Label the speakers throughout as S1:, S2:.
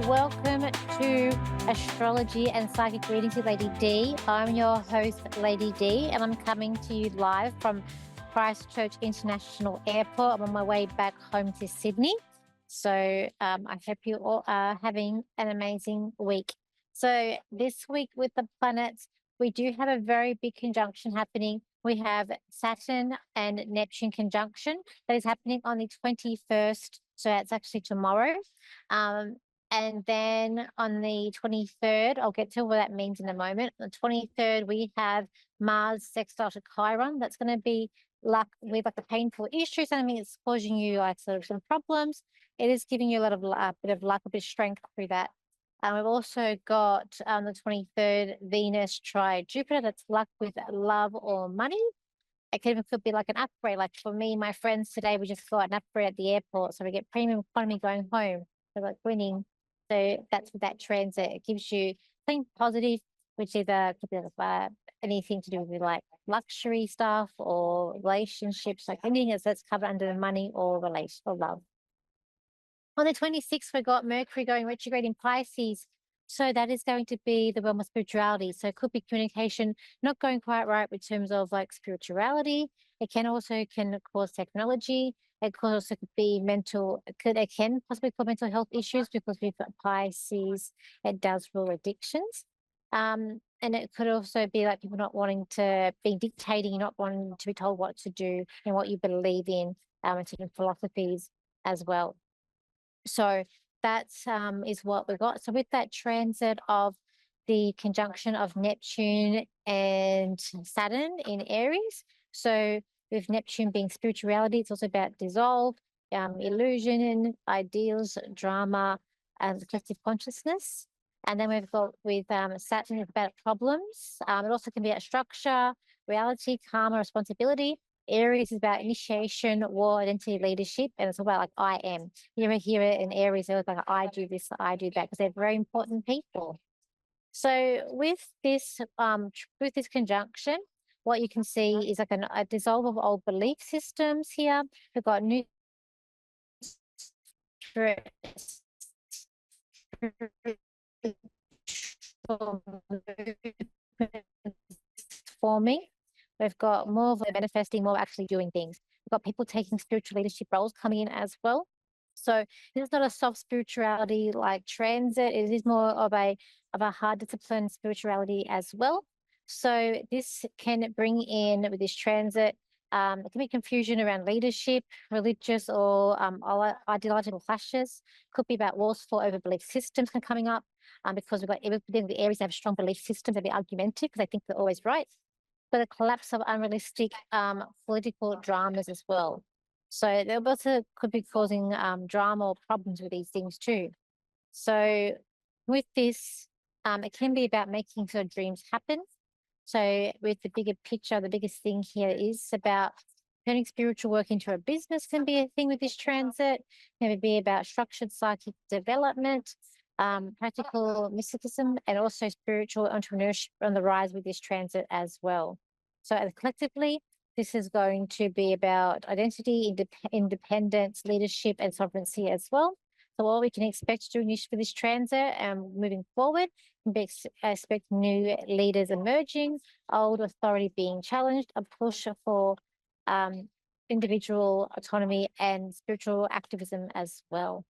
S1: welcome to Astrology and Psychic Readings with Lady D. I'm your host, Lady D, and I'm coming to you live from Christchurch International Airport. I'm on my way back home to Sydney. So I hope you all are having an amazing week. So this week with the planets, we do have a very big conjunction happening. We have Saturn and Neptune conjunction that is happening on the 21st. So that's actually tomorrow. And then on the 23rd, I'll get to what that means in a moment. On the 23rd, we have Mars sextile to Chiron. That's going to be like with like a painful issue, something that's causing you like sort of some problems. It is giving you a lot of bit of luck, a bit of strength through that. We've also got on the 23rd, Venus tri Jupiter. That's luck with love or money. It could be like an upgrade. Like for me, my friends today, we just got an upgrade at the airport. So we get premium economy going home. So like winning. So that's what that transit. It gives you something positive, which either could be anything to do with like luxury stuff or relationships, like anything that's covered under the money or relation or love. On the 26th, we got Mercury going retrograde in Pisces. So that is going to be the realm of spirituality. So it could be communication not going quite right in terms of like spirituality. It can cause technology. It could also be it can possibly cause mental health issues because we've got Pisces. It does rule addictions. And it could also be like people not wanting to be dictating, not wanting to be told what to do and what you believe in, and certain philosophies as well. So that's is what we got. So with that transit of the conjunction of Neptune and Saturn in Aries, so with Neptune being spirituality, it's also about dissolve, illusion, ideals, drama, and collective consciousness. And then we've got with Saturn, it's about problems. It also can be about structure, reality, karma, responsibility. Aries is about initiation, war, identity, leadership, and it's about like I am. You ever hear it in Aries? It was like I do this, I do that, because they're very important people. So with this conjunction, what you can see is like a dissolve of old belief systems here. We've got new forming. We've got more of a manifesting, more actually doing things. We've got people taking spiritual leadership roles coming in as well. So this is not a soft spirituality like transit. It is more of a hard discipline spirituality as well. So this can bring in with this transit. It can be confusion around leadership, religious or ideological clashes. Could be about wars for over belief systems coming up because we've got the Aries have strong belief systems. They'll be argumentative because they think they're always right. But a collapse of unrealistic political dramas as well. So they also could be causing drama or problems with these things too. So with this, it can be about making sort of dreams happen. So with the bigger picture, the biggest thing here is about turning spiritual work into a business can be a thing with this transit. Maybe be about structured psychic development, practical mysticism, and also spiritual entrepreneurship on the rise with this transit as well. So collectively, this is going to be about identity, independence, leadership, and sovereignty as well. So what we can expect during this transit and moving forward, expect new leaders emerging, old authority being challenged, a push for individual autonomy and spiritual activism as well.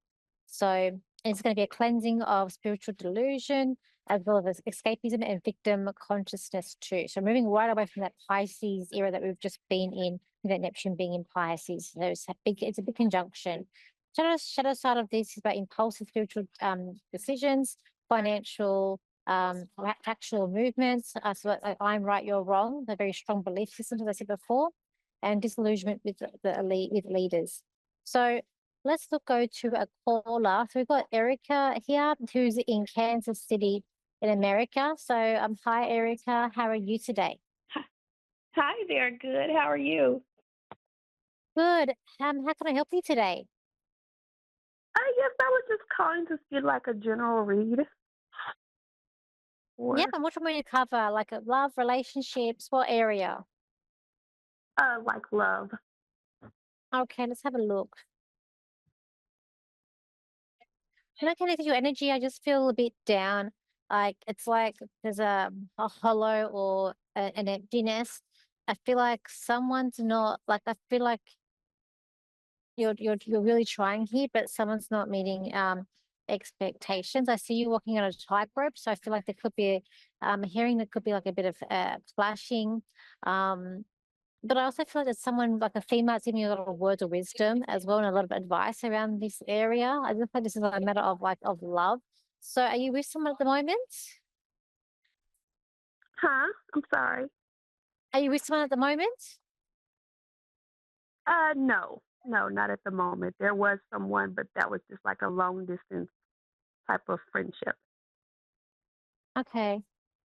S1: So it's going to be a cleansing of spiritual delusion as well as escapism and victim consciousness too. So moving right away from that Pisces era that we've just been in, with that Neptune being in Pisces. So it's a big conjunction. Shadow side of this is about impulsive spiritual decisions, financial, factual movements. So like, I'm right, you're wrong. They're very strong belief systems, as I said before, and disillusionment with the elite, with leaders. So let's go to a caller. So we've got Erica here, who's in Kansas City in America. So hi, Erica. How are you today?
S2: Hi there. Good. How are you?
S1: Good. How can I help you today?
S2: I guess I was just calling to get like a general read. Or
S1: Yep. And what do you want me to cover? Like love, relationships, what area?
S2: like love.
S1: Okay, let's have a look. when I connect to your energy, I just feel a bit down. Like it's like there's a hollow or an emptiness. I feel like someone's not like I feel like you're really trying here, but someone's not meeting expectations. I see you walking on a tightrope, so I feel like there could be hearing there could be like a bit of flashing. Um but I also feel like there's someone like a female that's giving you a lot of words of wisdom as well and a lot of advice around this area. I just think this is a matter of like of love. So are you with someone at the moment?
S2: Huh? I'm sorry.
S1: Are you with someone at the moment?
S2: No. No, not at the moment. There was someone, but that was just like a long distance type of friendship.
S1: Okay.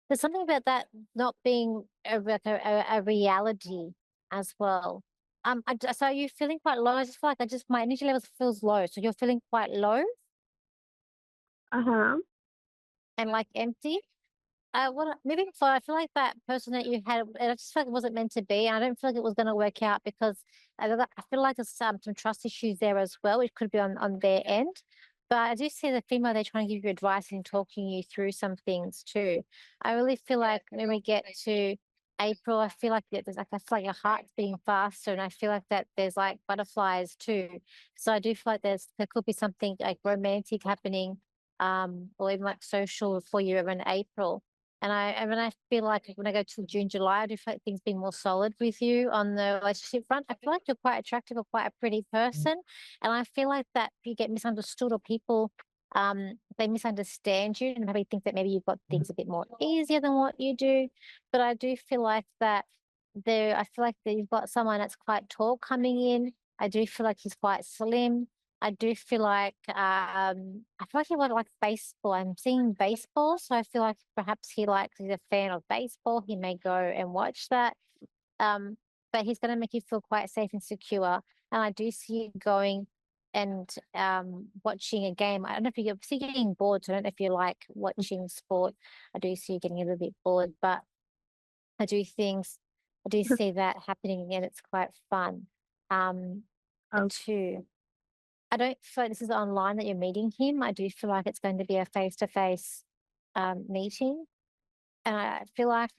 S1: There's something about that not being like a reality as well. So are you feeling quite low? I just feel like my energy levels feels low. So you're feeling quite low
S2: Uh-huh.
S1: and like empty. Moving forward, I feel like that person that you had, I just feel like it wasn't meant to be. I don't feel like it was going to work out because I feel like there's some trust issues there as well. It could be on their end. But I do see the female, they're trying to give you advice and talking you through some things too. I really feel like when we get to April, I feel like I feel like your heart's beating faster, and I feel like that there's like butterflies too. So I do feel like there could be something like romantic happening, or even like social for you around April. And when I feel like when I go to June, July, I do feel like things being more solid with you on the relationship front. I feel like you're quite attractive or quite a pretty person. And I feel like that you get misunderstood or people they misunderstand you and maybe think that maybe you've got things a bit more easier than what you do. But I do feel like that I feel like that you've got someone that's quite tall coming in. I do feel like he's quite slim. I do feel like I feel like he would like baseball. I'm seeing baseball, so I feel like perhaps he's a fan of baseball. He may go and watch that. Um, but he's gonna make you feel quite safe and secure. And I do see you going and watching a game. I don't know if you're see getting bored, so I don't know if you like watching sport. I do see you getting a little bit bored, but I do things I do see that happening and it's quite fun. Um,
S2: Oh,
S1: too. I don't feel like this is online that you're meeting him. I do feel like it's going to be a face-to-face meeting. And I feel like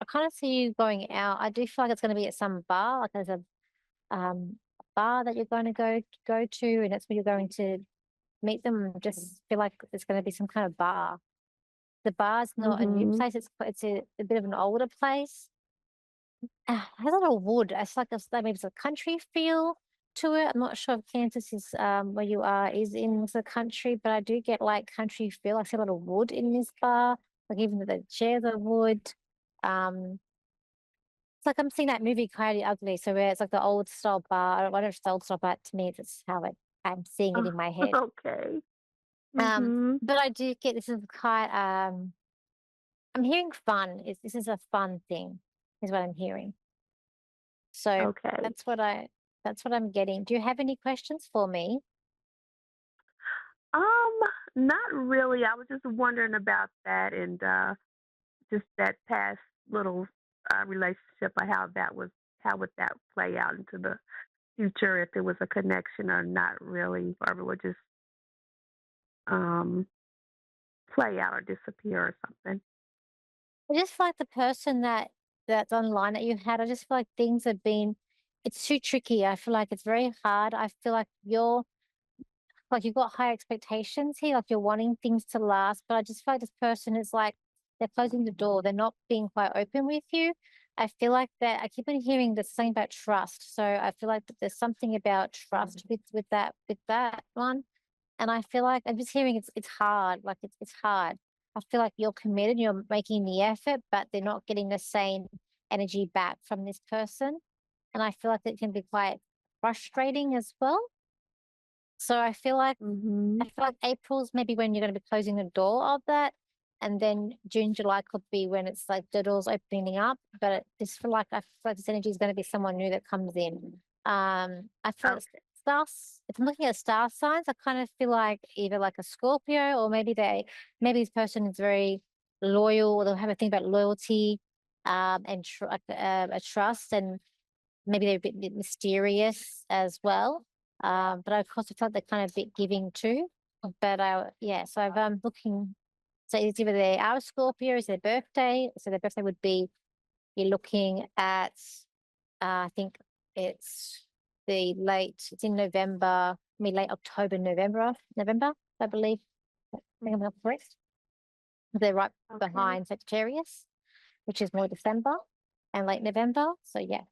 S1: I kind of see you going out. I do feel like it's going to be at some bar, like there's a bar that you're going to go to, and that's where you're going to meet them. Just feel like it's going to be some kind of bar. The bar's not a new
S2: mhm.
S1: place. It's a bit of an older place. Has a lot of wood. It's like maybe it's a country feel to it. I'm not sure if Kansas is where you are is in the country, but I do get like country feel. I see a lot of wood in this bar, like even the chairs are wood. Um, it's like I'm seeing that movie Coyote Ugly, so where it's like the old style bar. I don't know if it's the old style, but to me, it's how I'm seeing it
S2: Oh,
S1: in my head.
S2: okay.
S1: Um,
S2: Mhm.
S1: but I do get this is quite I'm hearing fun. This is a fun thing, is what I'm hearing. So
S2: Okay.
S1: that's what I that's what I'm getting. Do you have any questions for me?
S2: Um, not really. I was just wondering about that and just that past little relationship or how would that play out into the future if it was a connection or not really, or if it would just um play out or disappear or something.
S1: I just feel like the person that's online that you had, I just feel like things have been it's too tricky. I feel like it's very hard. I feel like you've got high expectations here, like you're wanting things to last, but I just feel like this person is like they're closing the door. They're not being quite open with you. I feel like that I keep on hearing this something about trust. So I feel like that there's something about trust with that one. And I feel like I'm just hearing it's hard. Like it's hard. I feel like you're committed, you're making the effort, but they're not getting the same energy back from this person. And I feel like it can be quite frustrating as well. So I
S2: Mhm.
S1: feel like April's maybe when you're gonna be closing the door of that, and then June, July could be when it's like the door's opening up. But just feel like I feel like this energy is gonna be someone new that comes in. I feel like
S2: Okay.
S1: stars. If I'm looking at star signs, I kind of feel like either like a Scorpio or maybe this person is very loyal, or they'll have a thing about loyalty, and a trust, and maybe they're a bit mysterious as well. But I also felt they're kind of a bit giving too. But yeah, so I'm looking. So it's either our Scorpio is their birthday. So their birthday would be, you're looking at, I think it's it's in November, late October, November, I believe. I think I'm not correct. They're right
S2: Okay.
S1: behind Sagittarius, which is more December and late November. So yeah.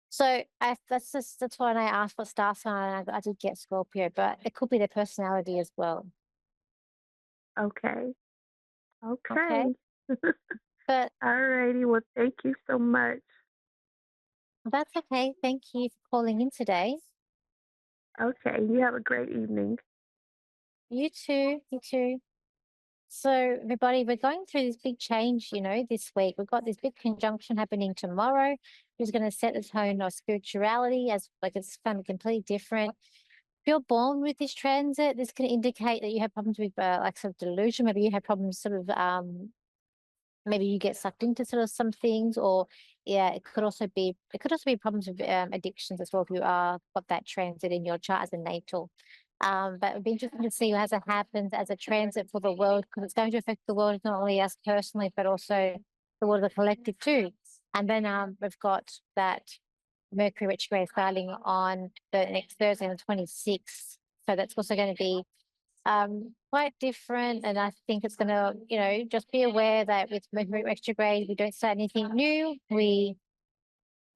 S1: So that's why I asked what star sign. I did get Scorpio, but it could be their personality as well.
S2: Okay.
S1: Okay.
S2: Okay.
S1: But
S2: Alrighty. Well, thank you so much.
S1: that's okay. Thank you for calling in today.
S2: Okay. You have a great evening.
S1: You too. You too. So, everybody, we're going through this big change, this week. We've got this big conjunction happening tomorrow, which is going to set the tone of spirituality as like it's going to be completely different. If you're born with this transit, this can indicate that you have problems with like sort of delusion. Maybe you have problems sort of maybe you get sucked into sort of some things, or yeah, it could also be problems with addictions as well if you are got that transit in your chart as a natal. But it'd be interesting to see as it happens as a transit for the world, because it's going to affect the world, not only us personally, but also the world of the collective too. And then we've got that Mercury retrograde starting on the next Thursday, on the 26th. So that's also going to be quite different. And I think it's going to, just be aware that with Mercury retrograde, we don't start anything new. It's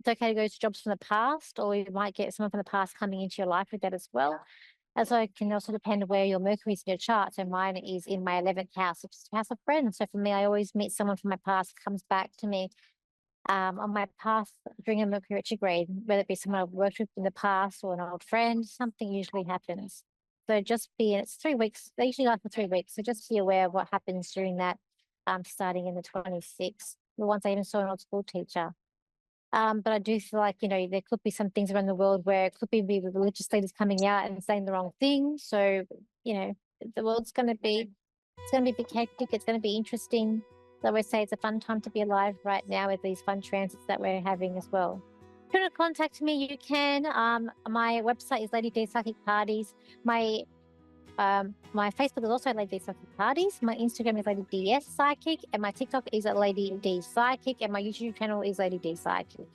S1: okay to go to jobs from the past, or you might get someone from the past coming into your life with that as well. And so it can also depend on where your Mercury is in your chart. So mine is in my 11th house, which is the house of friends. So for me, I always meet someone from my past, comes back to me on my path during a Mercury retrograde, whether it be someone I've worked with in the past or an old friend, something usually happens. So it's 3 weeks. They usually last for 3 weeks. So just be aware of what happens during that, starting in the 26th. Once I even saw an old school teacher. But I do feel like, there could be some things around the world where it could be the religious leaders coming out and saying the wrong thing. So, you know, the world's it's going to be a bit hectic. It's going to be interesting. I always say it's a fun time to be alive right now with these fun transits that we're having as well. If you want to contact me, you can. My website is Lady D Psychic Parties. My Facebook is also Lady D Psychic Parties. My Instagram is Lady DS Psychic, and my TikTok is at Lady D Psychic, and my YouTube channel is Lady D Psychic.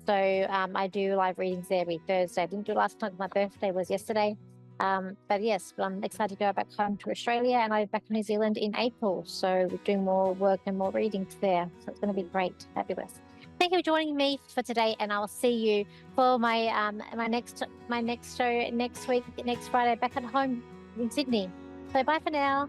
S1: So I do live readings there every Thursday. I didn't do it last night. My birthday was yesterday. But yes, I'm excited to go back home to Australia, and I'm back in New Zealand in April. So we're doing more work and more readings there. So it's going to be great, fabulous. Thank you for joining me for today, and I'll see you for my next show next week, next Friday, back at home in Sydney. So bye for now.